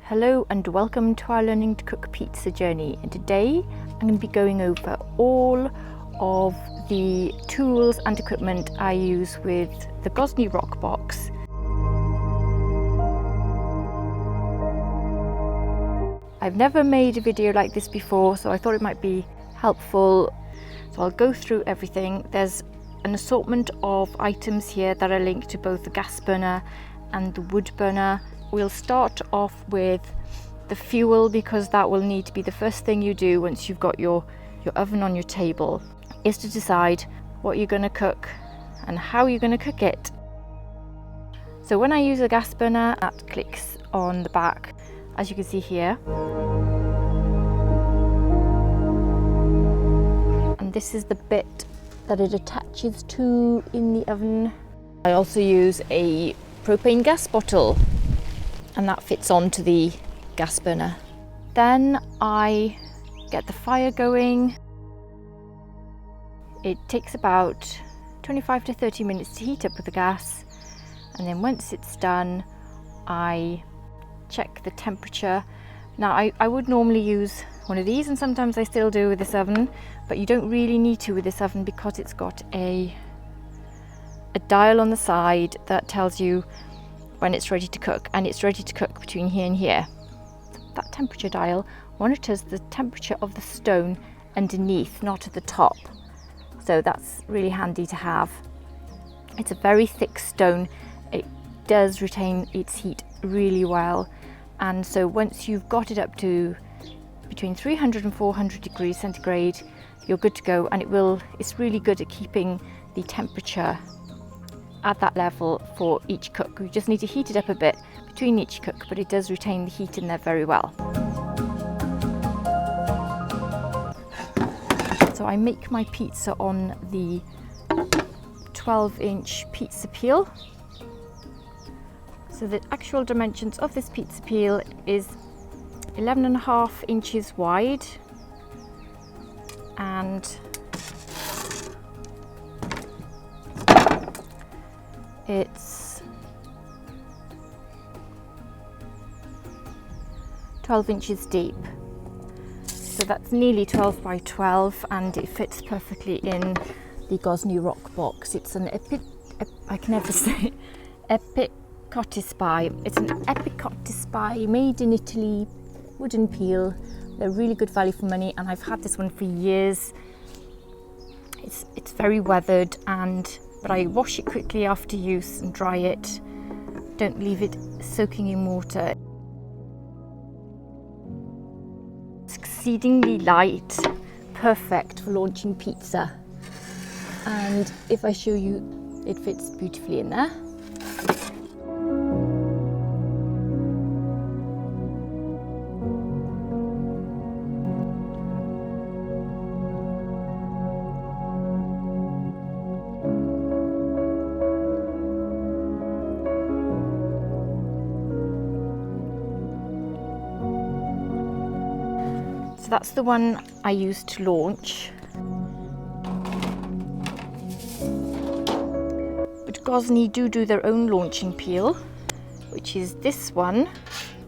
Hello and welcome to our Learning to Cook Pizza journey, and today I'm going to be going over all of the tools and equipment I use with the Ooni Rock Box. I've never made a video like this before, so I thought it might be helpful. So I'll go through everything. There's an assortment of items here that are linked to both the gas burner and the wood burner. We'll start off with the fuel because that will need to be the first thing you do once you've got your oven on your table, is to decide what you're going to cook and how you're going to cook it. So when I use a gas burner, that clicks on the back, as you can see here. And this is the bit that it attaches to in the oven. I also use a propane gas bottle, and that fits onto the gas burner. Then I get the fire going. It takes about 25 to 30 minutes to heat up with the gas, and then once it's done, I check the temperature. Now I would normally use one of these, and sometimes I still do with this oven, but you don't really need to with this oven because it's got a dial on the side that tells you when it's ready to cook, and it's ready to cook between here and here. That temperature dial monitors the temperature of the stone underneath, not at the top, so that's really handy to have. It's a very thick stone. It does retain its heat really well, and so once you've got it up to between 300 and 400 degrees centigrade, you're good to go, and it's really good at keeping the temperature at that level for each cook. We just need to heat it up a bit between each cook, but it does retain the heat in there very well. So I make my pizza on the 12-inch pizza peel. So the actual dimensions of this pizza peel is 11.5 inches wide and it's 12 inches deep. So that's nearly 12 by 12, and it fits perfectly in the Ooni Rock Box. It's an Epicotti. It's an Epicotti made in Italy, wooden peel. They're really good value for money, and I've had this one for years. It's very weathered, but I wash it quickly after use and dry it. Don't leave it soaking in water. It's exceedingly light, perfect for launching pizza. And if I show you, it fits beautifully in there. So that's the one I use to launch. But Ooni do their own launching peel, which is this one.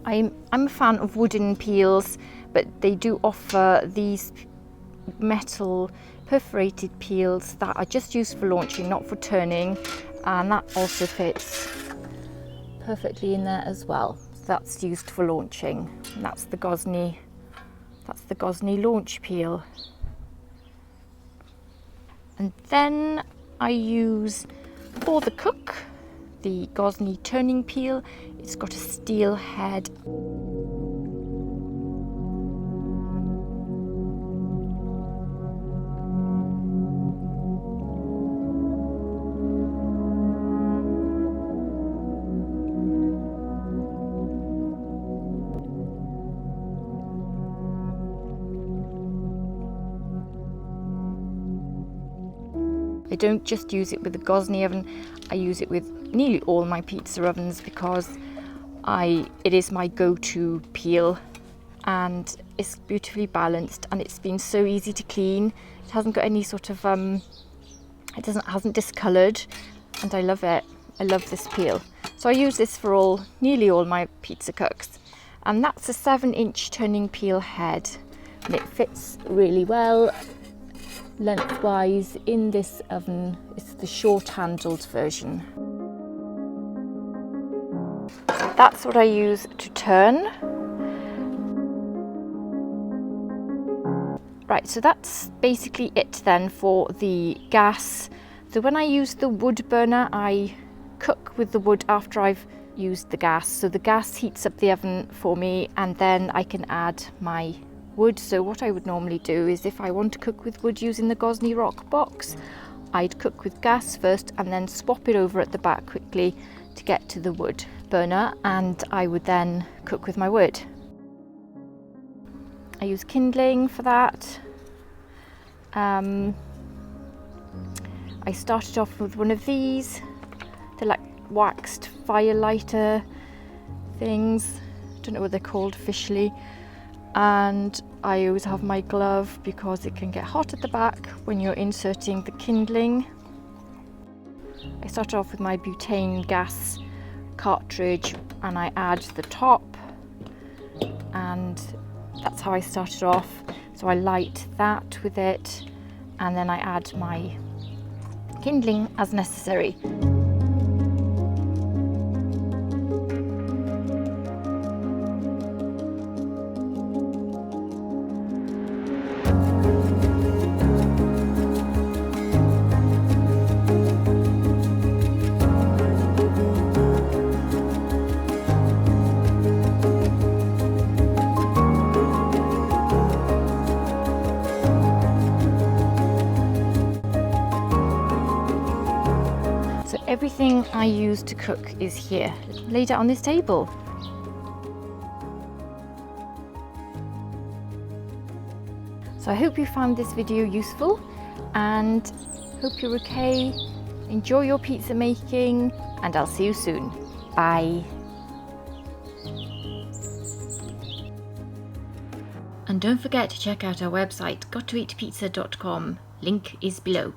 I'm a fan of wooden peels, but they do offer these metal perforated peels that are just used for launching, not for turning, and that also fits perfectly in there as well. So that's used for launching, and that's the Ooni launch peel. And then I use, for the cook, the Ooni turning peel. It's got a steel head. I don't just use it with the Ooni oven, I use it with nearly all my pizza ovens because it is my go-to peel, and it's beautifully balanced, and it's been so easy to clean. It hasn't got any sort of, hasn't discoloured, and I love it. I love this peel. So I use this for nearly all my pizza cooks. and that's a 7-inch turning peel head, and it fits really well lengthwise in this oven. It's the short handled version. That's what I use to turn. Right, so that's basically it then for the gas. So when I use the wood burner, I cook with the wood after I've used the gas. So the gas heats up the oven for me, and then I can add my wood. So what I would normally do is, if I want to cook with wood using the Gosney Rock box, I'd cook with gas first and then swap it over at the back quickly to get to the wood burner, and I would then cook with my wood. I use kindling for that. I started off with one of these. They're like waxed fire lighter things. Don't know what they're called officially. And I always have my glove because it can get hot at the back when you're inserting the kindling. I started off with my butane gas cartridge, and I add the top, and that's how I started off. So I light that with it, and then I add my kindling as necessary. Everything I use to cook is here, laid out on this table. So I hope you found this video useful, and hope you're okay. Enjoy your pizza making, and I'll see you soon. Bye. And don't forget to check out our website, gottoeatpizza.com. Link is below.